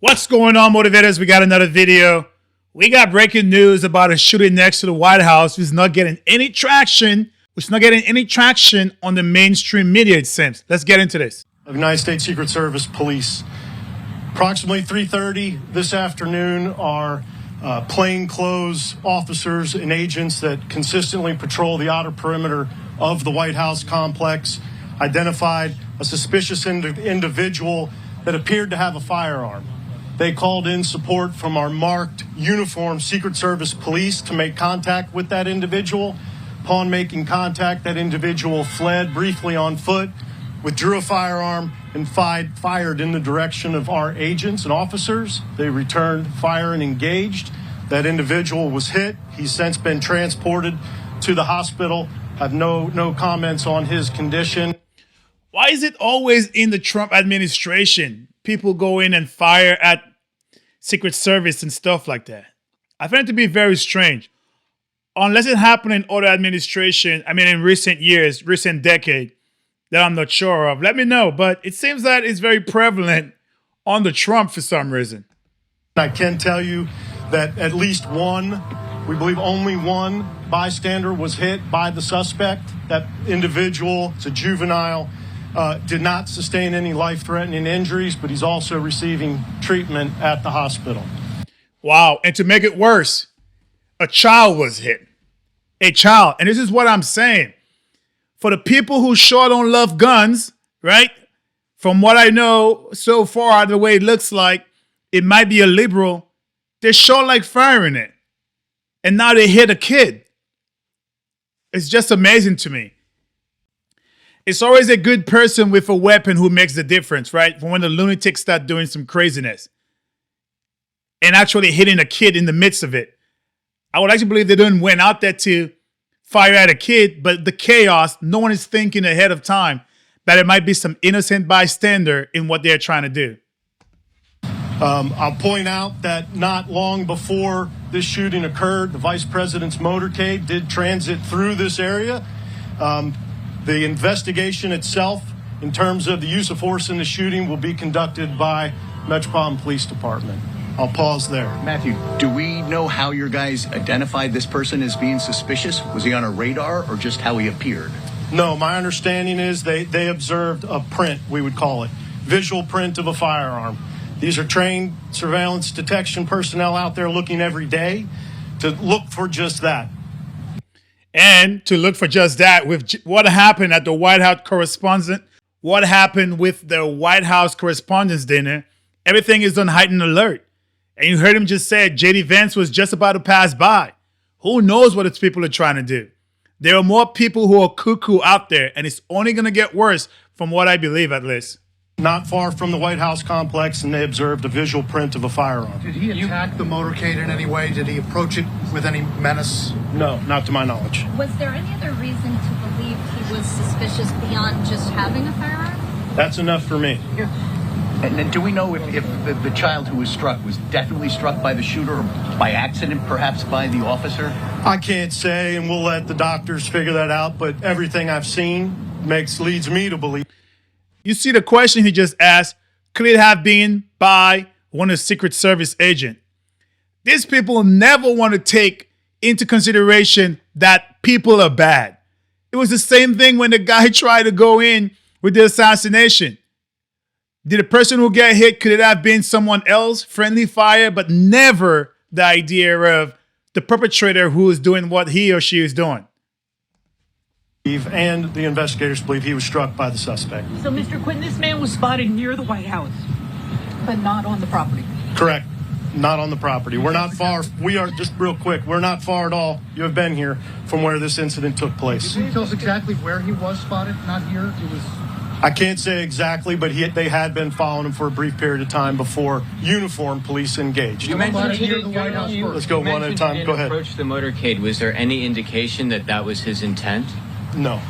What's going on, motivators? We got another video. We got breaking news about a shooting next to the White House which is not getting any traction, on the mainstream media, it seems. Let's get into this. Of United States Secret Service Police. Approximately 3:30 this afternoon, our plainclothes officers and agents that consistently patrol the outer perimeter of the White House complex identified a suspicious individual that appeared to have a firearm. They called in support from our marked uniformed Secret Service police to make contact with that individual. Upon making contact, that individual fled briefly on foot, withdrew a firearm, and fired in the direction of our agents and officers. They returned fire and engaged. That individual was hit. He's since been transported to the hospital. I have no comments on his condition. Why is it always in the Trump administration people go in and fire at Secret Service and stuff like that? I find it to be very strange. Unless it happened in other administration, in recent years, recent decade, that I'm not sure of. Let me know. But it seems that it's very prevalent on the Trump for some reason. I can tell you that at least one, we believe only one bystander was hit by the suspect. That individual, it's a juvenile, did not sustain any life-threatening injuries, but he's also receiving treatment at the hospital. Wow. And to make it worse, a child was hit. A child. And this is what I'm saying. For the people who sure don't love guns, right? From what I know so far, the way it looks like, it might be a liberal. They sure like firing it. And now they hit a kid. It's just amazing to me. It's always a good person with a weapon who makes the difference, right? From when the lunatics start doing some craziness and actually hitting a kid in the midst of it. I would actually believe they didn't went out there to fire at a kid, but the chaos, no one is thinking ahead of time that it might be some innocent bystander in what they're trying to do. I'll point out that not long before this shooting occurred, the vice president's motorcade did transit through this area. The investigation itself, in terms of the use of force in the shooting, will be conducted by Metropolitan Police Department. I'll pause there. Matthew, do we know how your guys identified this person as being suspicious? Was he on a radar or just how he appeared? No, my understanding is they observed a print, we would call it, visual print of a firearm. These are trained surveillance detection personnel out there looking every day to look for just that. And to look for just that, with what happened at the White House Correspondents' Dinner, everything is on heightened alert. And you heard him just say J.D. Vance was just about to pass by. Who knows what its people are trying to do? There are more people who are cuckoo out there, and it's only going to get worse from what I believe, at least. Not far from the White House complex, and they observed a visual print of a firearm. Did he attack the motorcade in any way? Did he approach it with any menace? No, not to my knowledge. Was there any other reason to believe he was suspicious beyond just having a firearm? That's enough for me. And then do we know if the child who was struck was definitely struck by the shooter or by accident, perhaps by the officer? I can't say, and we'll let the doctors figure that out, but everything I've seen leads me to believe. You see the question he just asked, could it have been by one of the Secret Service agent? These people never want to take into consideration that people are bad. It was the same thing when the guy tried to go in with the assassination. Did the person who got hit, could it have been someone else, friendly fire, but never the idea of the perpetrator who is doing what he or she is doing? And the investigators believe he was struck by the suspect. So, Mr. Quinn, this man was spotted near the White House, but not on the property. Correct. Not on the property. We're not far. We are, just real quick, we're not far at all. You have been here from where this incident took place. Can you tell us exactly where he was spotted? Not here. It was. I can't say exactly, but they had been following him for a brief period of time before uniformed police engaged. You mentioned he didn't Let's go one at a time. Go ahead. Approach the motorcade. Was there any indication that that was his intent? No,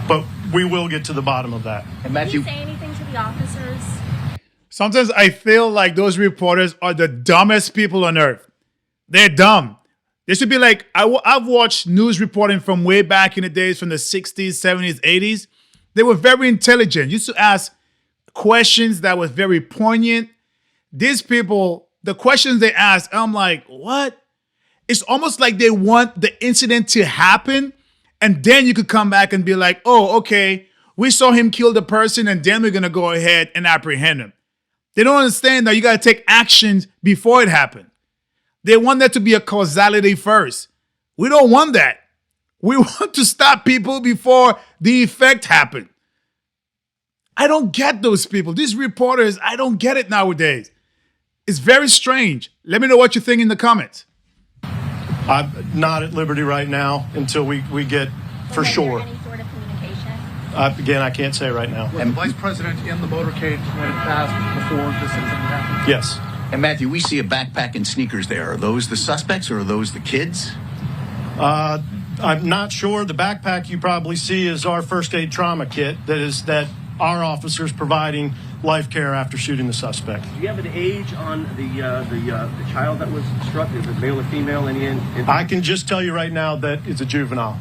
but we will get to the bottom of that. And Matthew, Did he say anything to the officers? Sometimes I feel like those reporters are the dumbest people on earth. They're dumb. They should be like, I've watched news reporting from way back in the days from the 60s, 70s, 80s. They were very intelligent. Used to ask questions that was very poignant, these people, the questions they ask, I'm like, what? It's almost like they want the incident to happen, and then you could come back and be like, oh, okay, we saw him kill the person, and then we're going to go ahead and apprehend him. They don't understand that you got to take actions before it happened. They want that to be a causality first. We don't want that. We want to stop people before the effect happens. I don't get those people. These reporters, I don't get it nowadays. It's very strange. Let me know what you think in the comments. I'm not at liberty right now until we get for sure. Any sort of communication? Again, I can't say right now. Was the vice president in the motorcade when it passed before this incident happened? Yes. And Matthew, we see a backpack and sneakers there. Are those the suspects or are those the kids? I'm not sure. The backpack you probably see is our first aid trauma kit that our officers providing life care after shooting the suspect. Do you have an age on the child that was struck? Is it male or female? I can just tell you right now that it's a juvenile.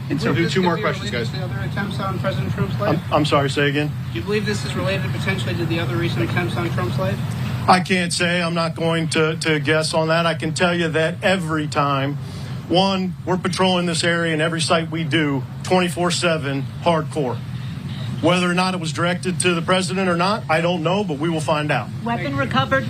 And so We'll do two more questions, guys. The other attempts on President Trump's life? I'm sorry, say again? Do you believe this is related potentially to the other recent attempts on Trump's life? I can't say. I'm not going to guess on that. I can tell you that every time, one, we're patrolling this area and every site we do 24/7 hardcore. Whether or not it was directed to the president or not, I don't know, but we will find out. Weapon recovered?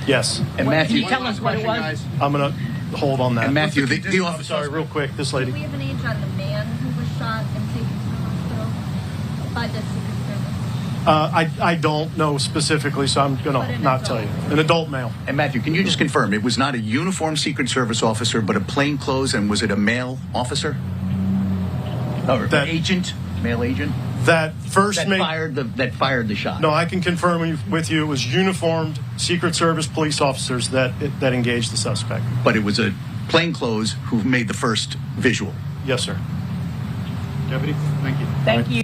Yes. And Can Matthew, you tell us what it was? I'm going to hold on that. and Matthew, the I'm officer. sorry, real quick, this Do lady. we have an age on the man who was shot and taken to the hospital by the Secret Service? I don't know specifically, so I'm going to not tell you. An adult male. And Matthew, can you just confirm it was not a uniformed Secret Service officer, but a plainclothes, and was it a male officer? Or That- agent, male agent That first that fired the shot. No, I can confirm with you it was uniformed Secret Service police officers that engaged the suspect. But it was a plainclothes who made the first visual. Yes, sir. Deputy, thank you. Thank you.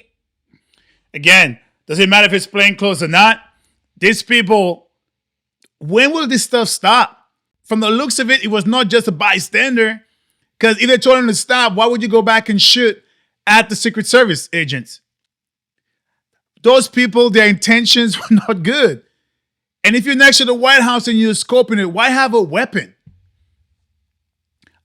Again, doesn't matter if it's plain clothes or not. These people, when will this stuff stop? From the looks of it, it was not just a bystander. Because if they told him to stop, why would you go back and shoot at the Secret Service agents? Those people, their intentions were not good. And if you're next to the White House and you're scoping it, why have a weapon?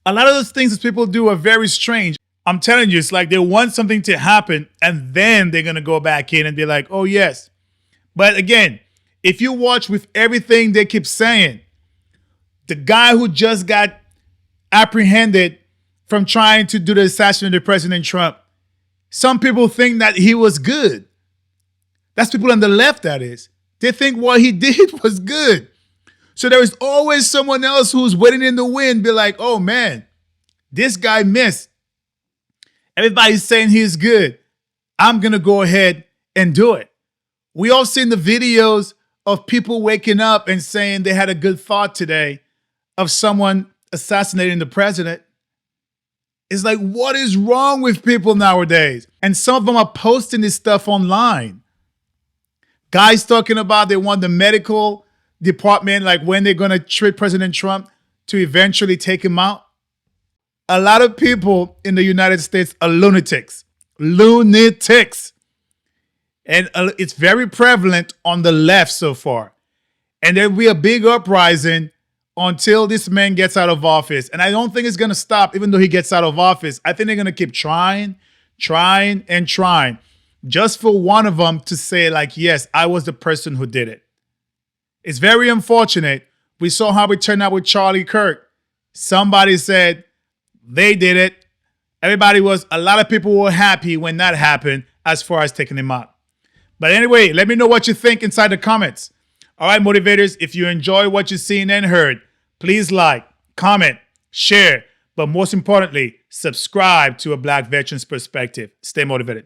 A lot of those things that people do are very strange. I'm telling you, it's like they want something to happen and then they're going to go back in and be like, oh, yes. But again, if you watch with everything they keep saying, the guy who just got apprehended from trying to do the assassination of President Trump, some people think that he was good. That's people on the left, that is. They think what he did was good. So there is always someone else who's waiting in the wind, be like, oh man, this guy missed. Everybody's saying he's good. I'm going to go ahead and do it. We all seen the videos of people waking up and saying they had a good thought today of someone assassinating the president. It's like, what is wrong with people nowadays? And some of them are posting this stuff online. Guys talking about they want the medical department, like when they're going to treat President Trump to eventually take him out. A lot of people in the United States are lunatics. Lunatics. And it's very prevalent on the left so far. And there'll be a big uprising until this man gets out of office. And I don't think it's going to stop even though he gets out of office. I think they're going to keep trying, and trying. Just for one of them to say like, yes, I was the person who did it. It's very unfortunate. We saw how it turned out with Charlie Kirk. Somebody said they did it. A lot of people were happy when that happened as far as taking him out. But anyway, let me know what you think inside the comments. All right, motivators, if you enjoy what you've seen and heard, please like, comment, share, but most importantly, subscribe to A Black Veteran's Perspective. Stay motivated.